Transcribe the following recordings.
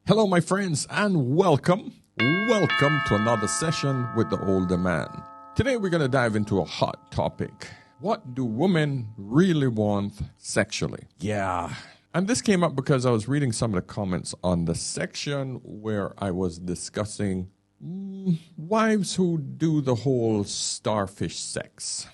Hello, my friends, and welcome to another session with the older man. Today, we're going to dive into a hot topic. What do women really want sexually? Yeah. And this came up because I was reading some of the comments on the section where I was discussing wives who do the whole starfish sex.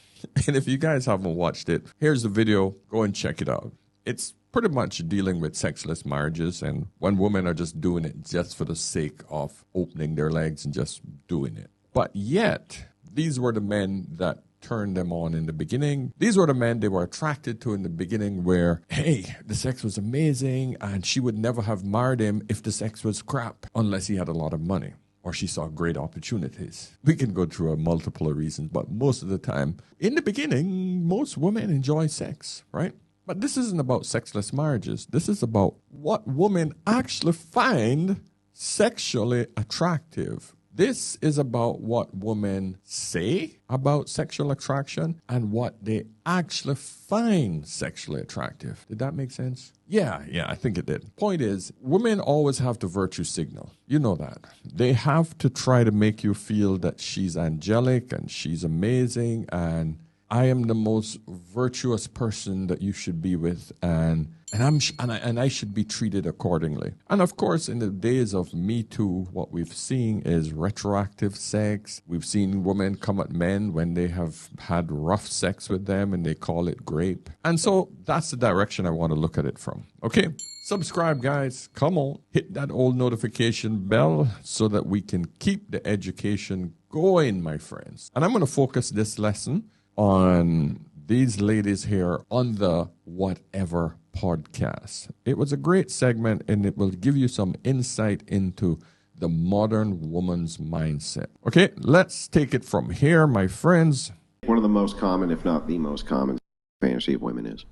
And if you guys haven't watched it, here's the video. Go and check it out. It's pretty much dealing with sexless marriages and when women are just doing it just for the sake of opening their legs and just doing it. But yet, these were the men that turned them on in the beginning. These were the men they were attracted to in the beginning where, hey, the sex was amazing and she would never have married him if the sex was crap unless he had a lot of money or she saw great opportunities. We can go through a multiple of reasons, but most of the time, in the beginning, most women enjoy sex, right? But this isn't about sexless marriages. This is about what women actually find sexually attractive. This is about what women say about sexual attraction and what they actually find sexually attractive. Did that make sense? Yeah, I think it did. Point is, women always have to virtue signal. You know that. They have to try to make you feel that she's angelic and she's amazing and I am the most virtuous person that you should be with, and I should be treated accordingly. And of course, in the days of Me Too, what we've seen is retroactive sex. We've seen women come at men when they have had rough sex with them, and they call it grape. And so that's the direction I want to look at it from. Okay, subscribe, guys. Come on, hit that old notification bell so that we can keep the education going, my friends. And I'm going to focus this lesson on these ladies here on the Whatever podcast. It was a great segment and it will give you some insight into the modern woman's mindset. Okay, let's take it from here, my friends. One of the most common, if not the most common, fantasy of women is.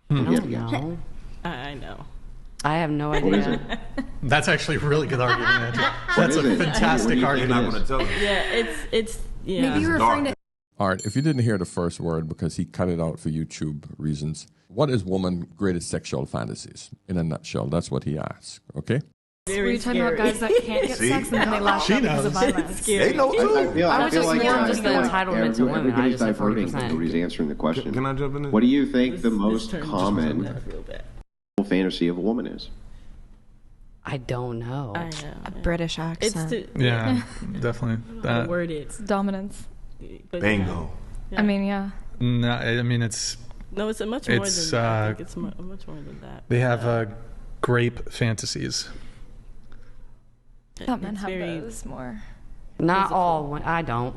I don't know. I know. I have no What is it? idea. That's actually a really good argument, Andrew. That's a fantastic argument. Yeah, it's yeah. Maybe you're referring to. All right, if you didn't hear the first word because he cut it out for YouTube reasons, what is woman's greatest sexual fantasies? In a nutshell, that's what he asked, okay? Were you talking about guys that can't get sex and then they lash out because of violence? They know too. I feel like just the entitlement to women. I just said 40%. Nobody's answering the question. Can I jump in? What do you think the most common fantasy of a woman is? I don't know. I know. A British accent. Yeah, definitely. The word is Dominance. Bingo. I mean, yeah. No, I mean it's No, it's much more It's, than that. I think it's much more than that. they have grape fantasies. I thought men It's have very- those more. Not all. I don't.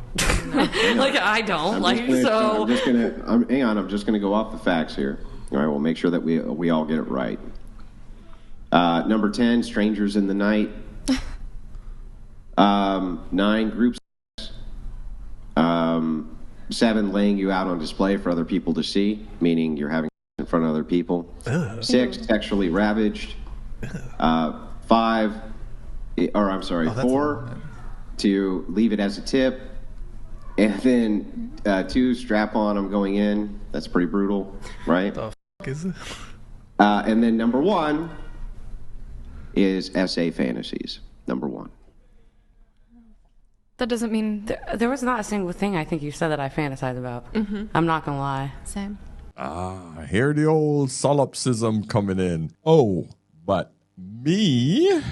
Like I don't. I'm just gonna go off the facts here. All right, we'll make sure that we all get it right. Number 10, strangers in the night. 9, group sex. 7, laying you out on display for other people to see, meaning you're having in front of other people. 6, sexually ravaged. 5, 4, to leave it as a tip. And then 2, strap on, I'm going in. That's pretty brutal, right? The f*** is it? And then number 1 is SA fantasies. Number 1. That doesn't mean There was not a single thing I think you said that I fantasize about. I'm not gonna lie. same. I hear the old solipsism coming in. Oh, but me?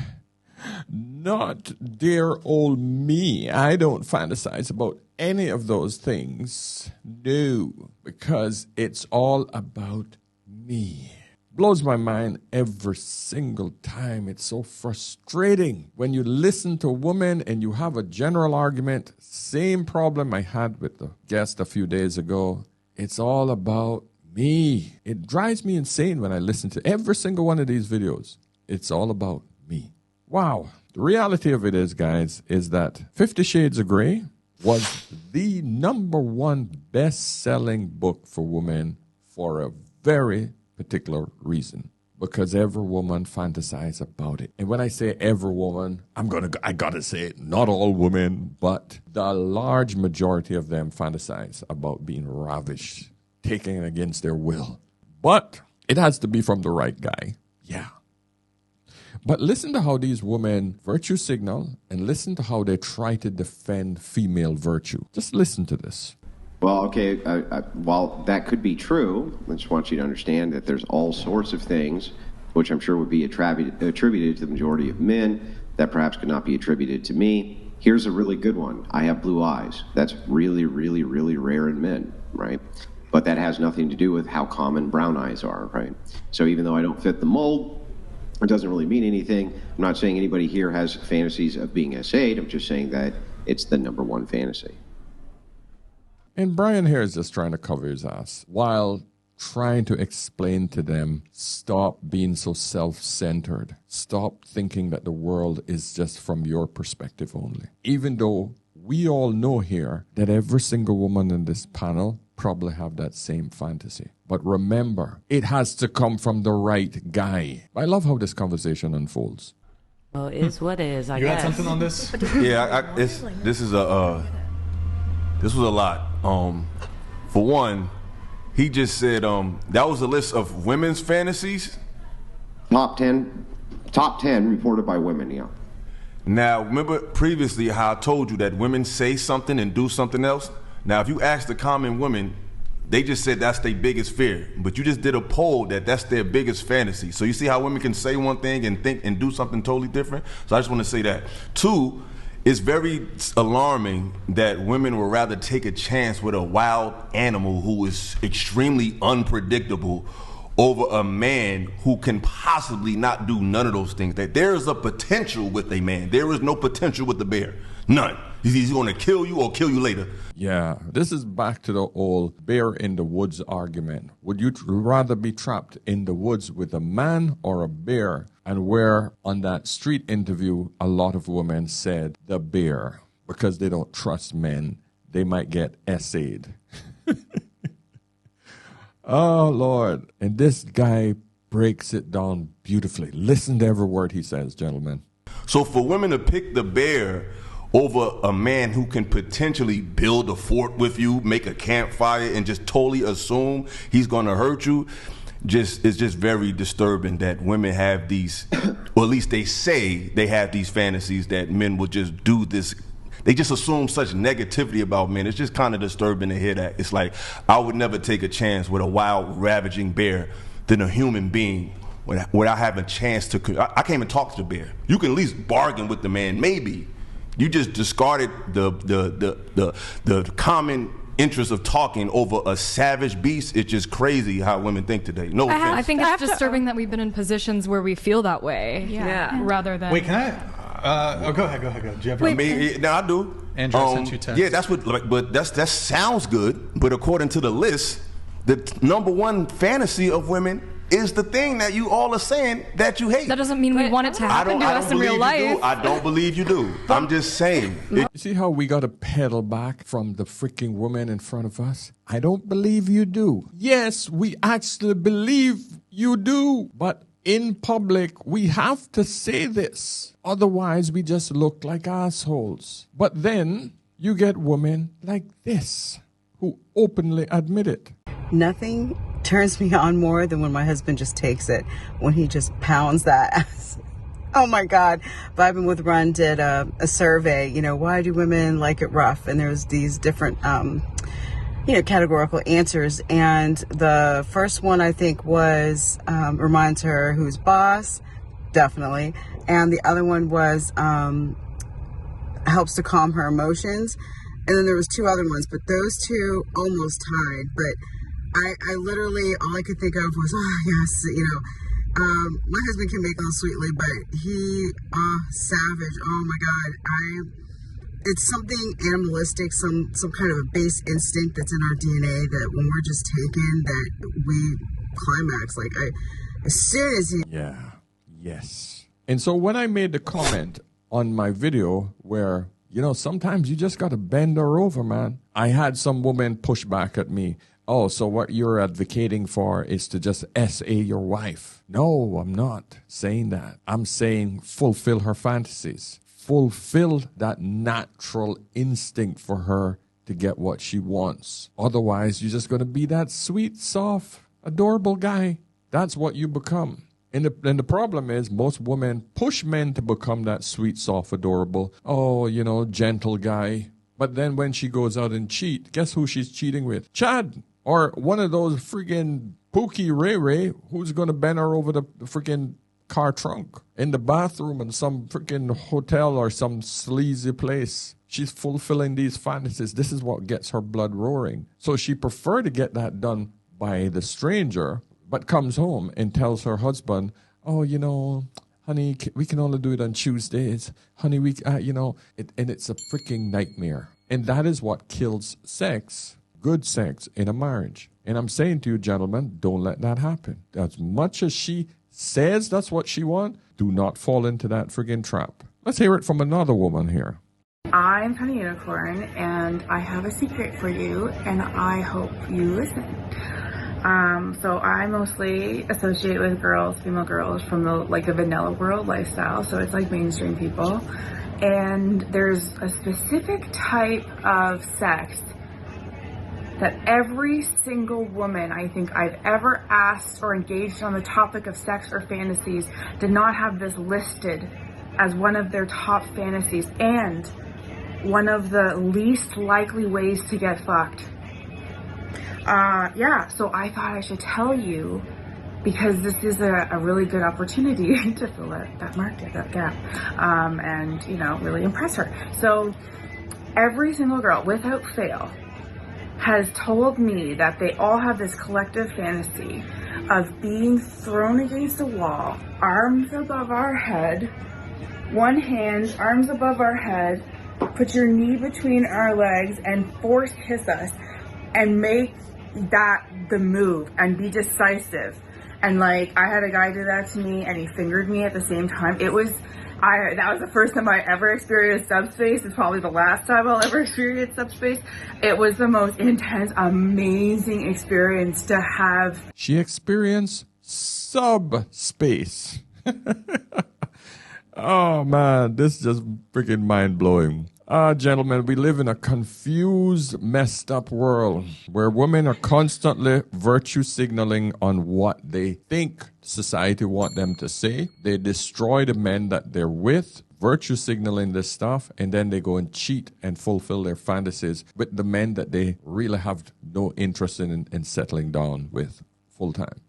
Not dear old me. I don't fantasize about any of those things. No, because it's all about me. Blows my mind every single time. It's so frustrating when you listen to a woman and you have a general argument. Same problem I had with the guest a few days ago. It's all about me. It drives me insane when I listen to every single one of these videos. It's all about me. Wow. The reality of it is, guys, is that 50 Shades of Grey was the #1 best-selling book for women for a very particular reason, because every woman fantasizes about it. And when I say every woman, I gotta say it, not all women, but the large majority of them fantasize about being ravished, taken against their will. But it has to be from the right guy. Yeah. But listen to how these women virtue signal and listen to how they try to defend female virtue. Just listen to this. Well, okay, while that could be true, I just want you to understand that there's all sorts of things which I'm sure would be attributed to the majority of men that perhaps could not be attributed to me. Here's a really good one. I have blue eyes. That's really, really, really rare in men, right? But that has nothing to do with how common brown eyes are, right? So even though I don't fit the mold, it doesn't really mean anything. I'm not saying anybody here has fantasies of being S8. I'm just saying that it's the number one fantasy. And Brian here is just trying to cover his ass while trying to explain to them, stop being so self-centered. Stop thinking that the world is just from your perspective only. Even though we all know here that every single woman in this panel probably have that same fantasy. But remember, it has to come from the right guy. I love how this conversation unfolds. Well, it is what it is, I You guess. had something on this? Yeah, this was a lot. For one, he just said that was a list of women's fantasies. Top 10 reported by women, yeah. Now, remember previously how I told you that women say something and do something else? Now, if you ask the common women, they just said that's their biggest fear. But you just did a poll that's their biggest fantasy. So you see how women can say one thing and think and do something totally different? So I just want to say that. Two, it's very alarming that women would rather take a chance with a wild animal who is extremely unpredictable over a man who can possibly not do none of those things. That there is a potential with a man. There is no potential with the bear. None. He's going to kill you or kill you later. Yeah, this is back to the old bear in the woods argument. Would you rather be trapped in the woods with a man or a bear? And where on that street interview, a lot of women said the bear because they don't trust men. They might get essayed. Oh, Lord. And this guy breaks it down beautifully. Listen to every word he says, gentlemen. So for women to pick the bear over a man who can potentially build a fort with you, make a campfire, and just totally assume he's going to hurt you, it's just very disturbing that women have these, or at least they say they have these fantasies that men will just do this. They just assume such negativity about men. It's just kind of disturbing to hear that. It's like, I would never take a chance with a wild, ravaging bear than a human being without having a chance to. I can't even talk to the bear. You can at least bargain with the man, maybe. You just discarded the common interest of talking over a savage beast. It's just crazy how women think today. No offense. I think it's disturbing that we've been in positions where we feel that way. Yeah. Rather than. Wait, can I? Go ahead. Do you have No, I do. Andrew sent you text. Yeah, that's what. But that sounds good. But according to the list, the number one fantasy of women is the thing that you all are saying that you hate. That doesn't mean we want it to happen to us in real life. I don't believe you do. I'm just saying. You see how we got to pedal back from the freaking woman in front of us? I don't believe you do. Yes, we actually believe you do. But in public, we have to say this. Otherwise, we just look like assholes. But then you get women like this who openly admit it. Nothing turns me on more than when my husband just takes it, when he just pounds that ass. Oh my God. Vibing with Run did a survey, why do women like it rough? And there's these different, categorical answers. And the first one I think was, reminds her who's boss, definitely. And the other one was, helps to calm her emotions. And then there was two other ones, but those two almost tied. But I literally, all I could think of was, yes, my husband can make all sweetly, but he, savage, oh my God, it's something animalistic, some kind of a base instinct that's in our DNA that when we're just taken, that we climax, as soon as he... Yeah, yes. And so when I made the comment on my video where, sometimes you just got to bend her over, man. I had some woman push back at me. Oh, so what you're advocating for is to just SA your wife. No, I'm not saying that. I'm saying fulfill her fantasies. Fulfill that natural instinct for her to get what she wants. Otherwise, you're just going to be that sweet, soft, adorable guy. That's what you become. And the problem is most women push men to become that sweet, soft, adorable, gentle guy. But then when she goes out and cheat, guess who she's cheating with? Chad. Or one of those friggin' Pookie Ray who's going to bend her over the friggin' car trunk in the bathroom in some friggin' hotel or some sleazy place. She's fulfilling these fantasies. This is what gets her blood roaring. So she prefer to get that done by the stranger, but comes home and tells her husband, honey, we can only do it on Tuesdays. Honey, and it's a freaking nightmare. And that is what kills sex, good sex in a marriage. And I'm saying to you, gentlemen, don't let that happen. As much as she says that's what she wants, do not fall into that friggin' trap. Let's hear it from another woman here. I'm Honey Unicorn, and I have a secret for you, and I hope you listen. So I mostly associate with female girls from the vanilla world lifestyle, so it's like mainstream people. And there's a specific type of sex that every single woman I think I've ever asked or engaged on the topic of sex or fantasies did not have this listed as one of their top fantasies and one of the least likely ways to get fucked. So I thought I should tell you because this is a really good opportunity to fill that market, that gap, and really impress her. So every single girl, without fail, has told me that they all have this collective fantasy of being thrown against a wall, arms above our head, one hand, arms above our head, put your knee between our legs and force kiss us and make that the move and be decisive. And I had a guy do that to me and he fingered me at the same time. That was the first time I ever experienced subspace. It's probably the last time I'll ever experience subspace. It was the most intense, amazing experience to have. She experienced subspace. Oh man, this is just freaking mind-blowing. Gentlemen, we live in a confused, messed up world where women are constantly virtue signaling on what they think society want them to say. They destroy the men that they're with, virtue signaling this stuff, and then they go and cheat and fulfill their fantasies with the men that they really have no interest in settling down with full time.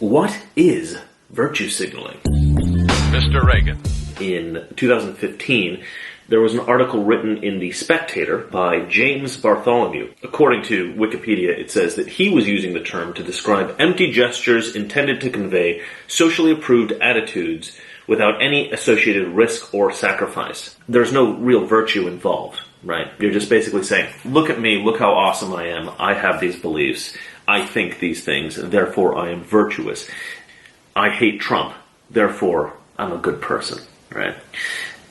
What is virtue signaling? Mr. Reagan. In 2015, there was an article written in The Spectator by James Bartholomew. According to Wikipedia, it says that he was using the term to describe empty gestures intended to convey socially approved attitudes without any associated risk or sacrifice. There's no real virtue involved, right? You're just basically saying, look at me, look how awesome I am, I have these beliefs, I think these things, therefore I am virtuous. I hate Trump, therefore I'm a good person, right?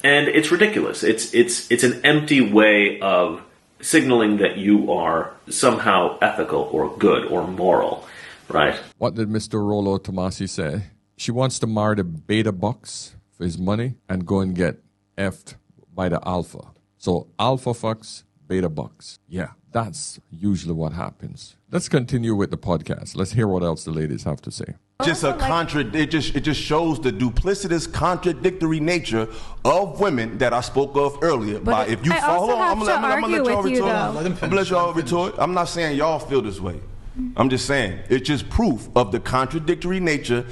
And it's ridiculous. It's an empty way of signaling that you are somehow ethical or good or moral, right? What did Mr. Rollo Tomasi say? She wants to marry the beta bucks for his money and go and get effed by the alpha. So alpha fucks, beta bucks. Yeah, that's usually what happens. Let's continue with the podcast. Let's hear what else the ladies have to say. Just it just shows the duplicitous, contradictory nature of women that I spoke of earlier. But if you follow, I'm gonna let y'all retort. I'm not saying y'all feel this way. I'm just saying it's just proof of the contradictory nature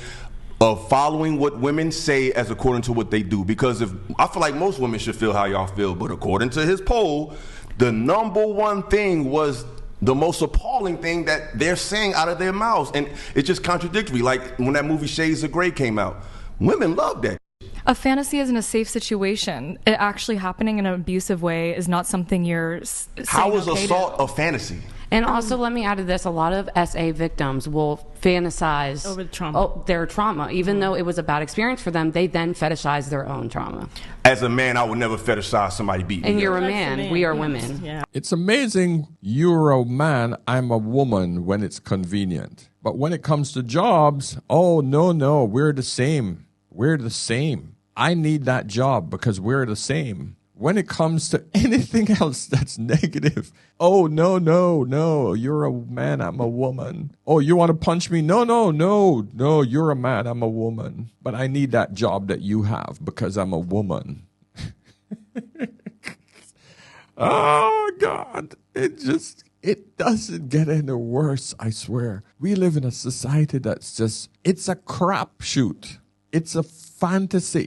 of following what women say as according to what they do. Because if I feel like most women should feel how y'all feel, but according to his poll, the number one thing was the most appalling thing that they're saying out of their mouths. And it's just contradictory. Like when that movie Shades of Grey came out, women loved that. A fantasy is in a safe situation. It actually happening in an abusive way is not something you're saying. How is assault a fantasy? And also, let me add to this, a lot of SA victims will fantasize over trauma. Their trauma. Even though it was a bad experience for them, they then fetishize their own trauma. As a man, I would never fetishize somebody beating me. And you're a man. We are women. Yeah. It's amazing you're a man, I'm a woman when it's convenient. But when it comes to jobs, oh, no, we're the same. We're the same. I need that job because we're the same. when it comes to anything else that's negative, oh, no, you're a man, I'm a woman. Oh, you want to punch me? No, you're a man, I'm a woman. But I need that job that you have because I'm a woman. Oh, God, it doesn't get any worse, I swear. We live in a society that's just, it's a crapshoot. It's a fantasy.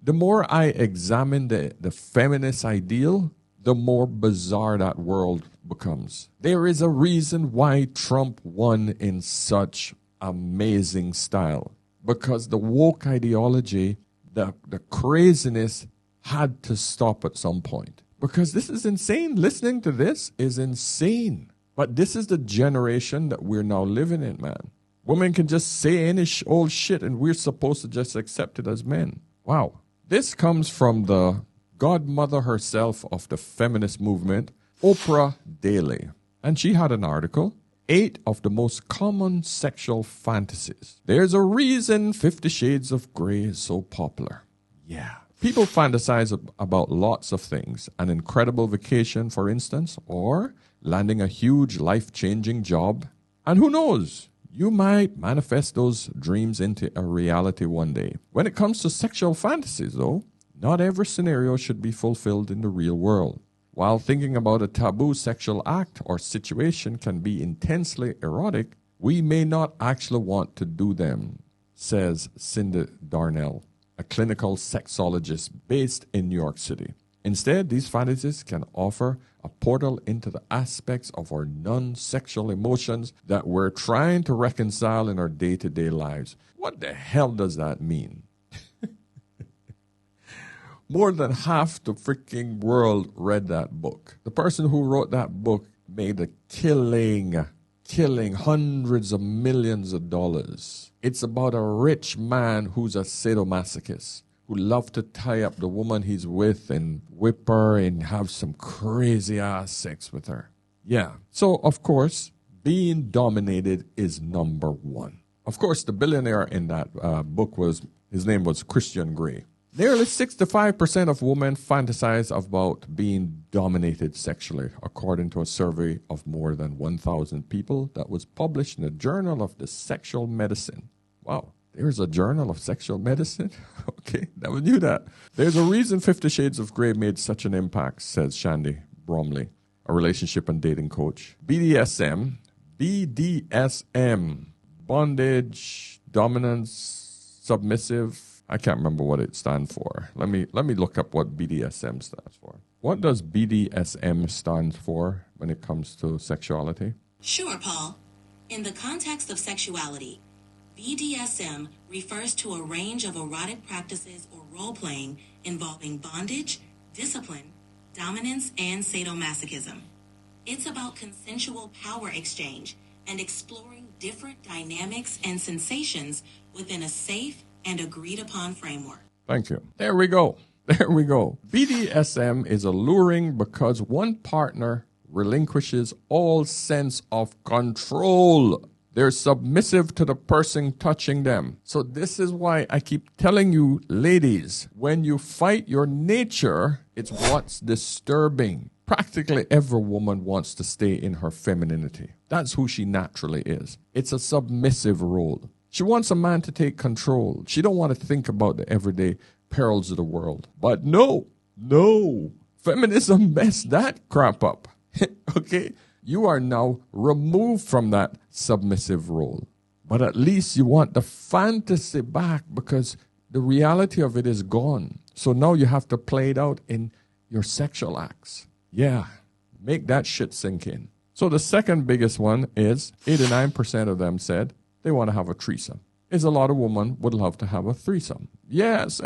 The more I examine the feminist ideal, the more bizarre that world becomes. There is a reason why Trump won in such amazing style. Because the woke ideology, the craziness had to stop at some point. Because this is insane. Listening to this is insane. But this is the generation that we're now living in, man. Women can just say any old shit and we're supposed to just accept it as men. Wow. This comes from the godmother herself of the feminist movement, Oprah Daly. And she had an article, 8 of the most common sexual fantasies. There's a reason 50 Shades of Grey is so popular. Yeah. People fantasize about lots of things. An incredible vacation, for instance, or landing a huge life-changing job. And who knows? You might manifest those dreams into a reality one day. When it comes to sexual fantasies, though, not every scenario should be fulfilled in the real world. While thinking about a taboo sexual act or situation can be intensely erotic, we may not actually want to do them, says Cindy Darnell, a clinical sexologist based in New York City. Instead, these fantasies can offer a portal into the aspects of our non-sexual emotions that we're trying to reconcile in our day-to-day lives. What the hell does that mean? More than half the freaking world read that book. The person who wrote that book made a killing hundreds of millions of dollars. It's about a rich man who's a sadomasochist, who loves to tie up the woman he's with and whip her and have some crazy ass sex with her. Yeah. So, of course, being dominated is number one. Of course, the billionaire in that book his name was Christian Grey. Nearly 65% of women fantasize about being dominated sexually, according to a survey of more than 1,000 people that was published in the Journal of the Sexual Medicine. Wow. There's a Journal of Sexual Medicine? Okay, never knew that. There's a reason 50 Shades of Grey made such an impact, says Shandy Bromley, a relationship and dating coach. BDSM, bondage, dominance, submissive. I can't remember what it stands for. Let me look up what BDSM stands for. What does BDSM stand for when it comes to sexuality? Sure, Paul. In the context of sexuality, BDSM refers to a range of erotic practices or role-playing involving bondage, discipline, dominance, and sadomasochism. It's about consensual power exchange and exploring different dynamics and sensations within a safe and agreed-upon framework. Thank you. There we go. BDSM is alluring because one partner relinquishes all sense of control. They're submissive to the person touching them. So this is why I keep telling you, ladies, when you fight your nature, it's what's disturbing. Practically every woman wants to stay in her femininity. That's who she naturally is. It's a submissive role. She wants a man to take control. She don't want to think about the everyday perils of the world. But no. Feminism messed that crap up. Okay? You are now removed from that submissive role. But at least you want the fantasy back because the reality of it is gone. So now you have to play it out in your sexual acts. Yeah, make that shit sink in. So the second biggest one is 89% of them said they want to have a threesome. Is a lot of women would love to have a threesome. Yes,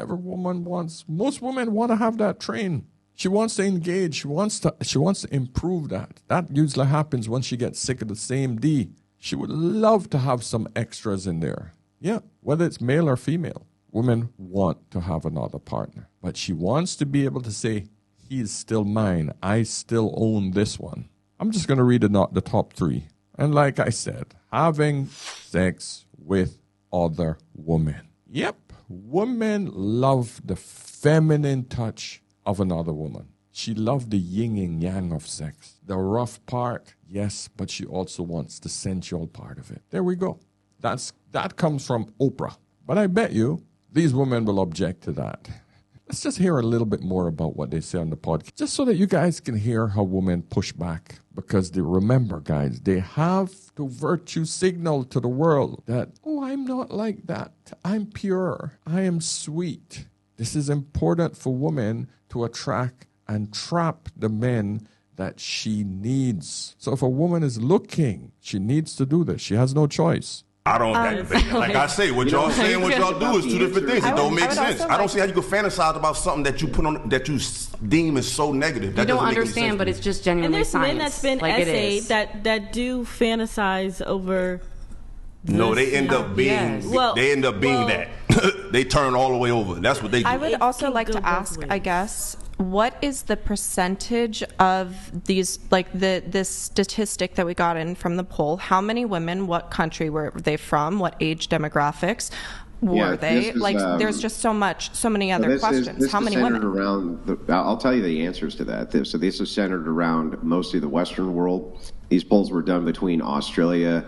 most women want to have that train. She wants to engage. She wants to improve that. That usually happens when she gets sick of the same D. She would love to have some extras in there. Yeah, whether it's male or female. Women want to have another partner. But she wants to be able to say, he's still mine. I still own this one. I'm just going to read the top 3. And like I said, having sex with other women. Yep, women love the feminine touch of another woman. She loved the yin and yang of sex. The rough part, yes, but she also wants the sensual part of it. There we go. That comes from Oprah. But I bet you these women will object to that. Let's just hear a little bit more about what they say on the podcast, just so that you guys can hear how women push back. Because remember, guys, they have to virtue signal to the world that, oh, I'm not like that. I'm pure. I am sweet. This is important for women to attract and trap the men that she needs. So if a woman is looking, she needs to do this. She has no choice. I don't, like I say, what y'all say and what y'all do is two different things. It don't make sense. I don't see how you can fantasize about something that you put on, that you deem is so negative. That you don't understand, but it's just genuinely science. And there's men that's been essayed that do fantasize over. No, they end up being that. They turn all the way over. That's what they do. I would also like to ask, I guess, what is the percentage of these, like this statistic that we got in from the poll? How many women, what country were they from, what age demographics were they? Like, there's just so many other questions. How many women? I'll tell you the answers to that. So this is centered around mostly the Western world. These polls were done between Australia,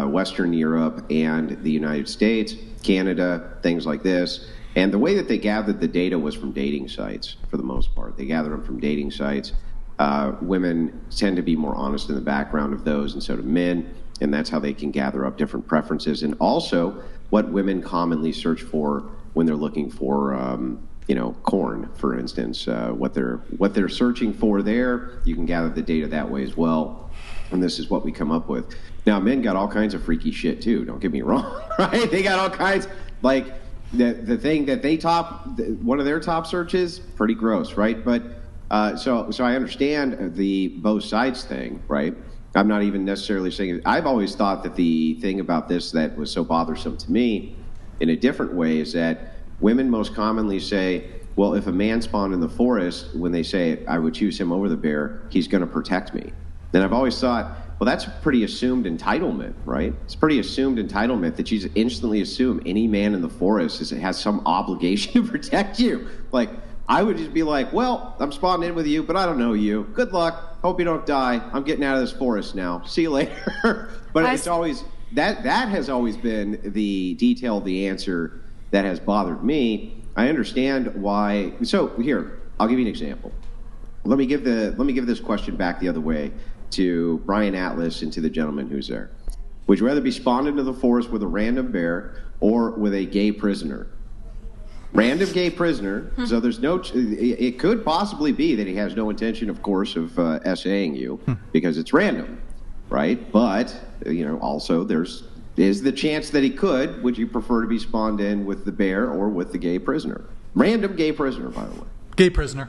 Western Europe, and the United States, Canada, things like this. And the way that they gathered the data was from dating sites, for the most part. They gathered them from dating sites. Women tend to be more honest in the background of those, and so do men. And that's how they can gather up different preferences. And also, what women commonly search for when they're looking for, corn, for instance. What they're searching for there, you can gather the data that way as well. And this is what we come up with. Now, men got all kinds of freaky shit, too. Don't get me wrong, right? They got all kinds, like... The thing that they one of their top searches, pretty gross, right? But so I understand the both sides thing, right? I'm not even necessarily saying I've always thought that the thing about this that was so bothersome to me in a different way is that women most commonly say, well, if a man spawned in the forest, when they say I would choose him over the bear, he's going to protect me. And I've always thought, well, that's a pretty assumed entitlement, right? It's pretty assumed entitlement that you just instantly assume any man in the forest has some obligation to protect you. Like, I would just be like, well, I'm spawned in with you, but I don't know you. Good luck. Hope you don't die. I'm getting out of this forest now. See you later. But it's always, that has always been the answer that has bothered me. I understand why. So here, I'll give you an example. Let me give this question back the other way to Brian Atlas and to the gentleman who's there. Would you rather be spawned into the forest with a random bear or with a gay prisoner? Random gay prisoner, so there's it could possibly be that he has no intention, of course, of essaying you because it's random, right? But, also is the chance that he could. Would you prefer to be spawned in with the bear or with the gay prisoner? Random gay prisoner, by the way. Gay prisoner.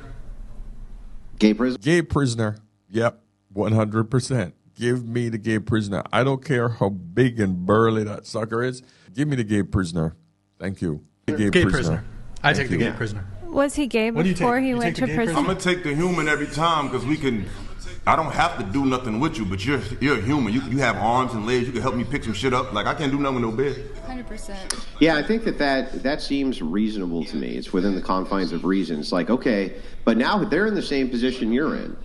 Gay prisoner? Gay prisoner, yep. 100%. Give me the gay prisoner. I don't care how big and burly that sucker is. Give me the gay prisoner. Thank you. The gay prisoner. I take the gay prisoner. Was he gay before he went to prison? I'm going to take the human every time because I don't have to do nothing with you, but you're a human. You have arms and legs. You can help me pick some shit up. Like, I can't do nothing with no bed. 100%. Yeah, I think that seems reasonable to me. It's within the confines of reason. It's like, okay, but now they're in the same position you're in.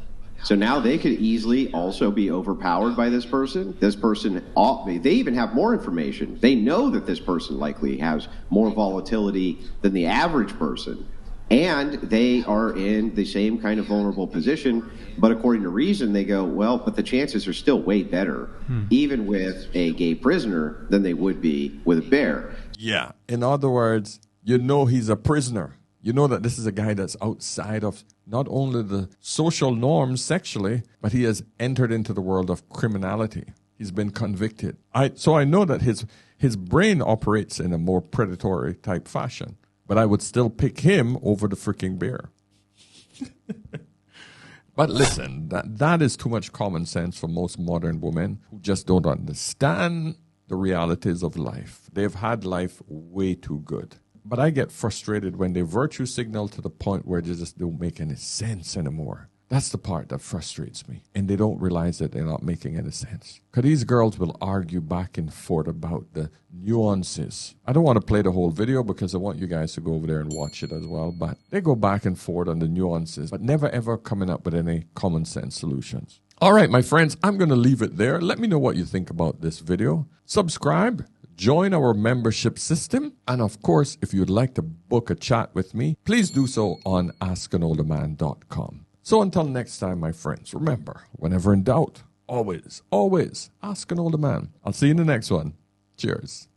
So now they could easily also be overpowered by this person. This person, they even have more information. They know that this person likely has more volatility than the average person. And they are in the same kind of vulnerable position. But according to reason, they go, well, but the chances are still way better, even with a gay prisoner, than they would be with a bear. Yeah. In other words, he's a prisoner. You know that this is a guy that's outside of not only the social norms sexually, but he has entered into the world of criminality. He's been convicted. So I know that his brain operates in a more predatory type fashion, but I would still pick him over the freaking bear. But listen, that is too much common sense for most modern women who just don't understand the realities of life. They've had life way too good. But I get frustrated when they virtue signal to the point where they just don't make any sense anymore. That's the part that frustrates me. And they don't realize that they're not making any sense. Because these girls will argue back and forth about the nuances. I don't want to play the whole video because I want you guys to go over there and watch it as well. But they go back and forth on the nuances, but never ever coming up with any common sense solutions. All right, my friends, I'm going to leave it there. Let me know what you think about this video. Subscribe. Join our membership system. And of course, if you'd like to book a chat with me, please do so on askanolderman.com. So until next time, my friends, remember, whenever in doubt, always, always ask an older man. I'll see you in the next one. Cheers.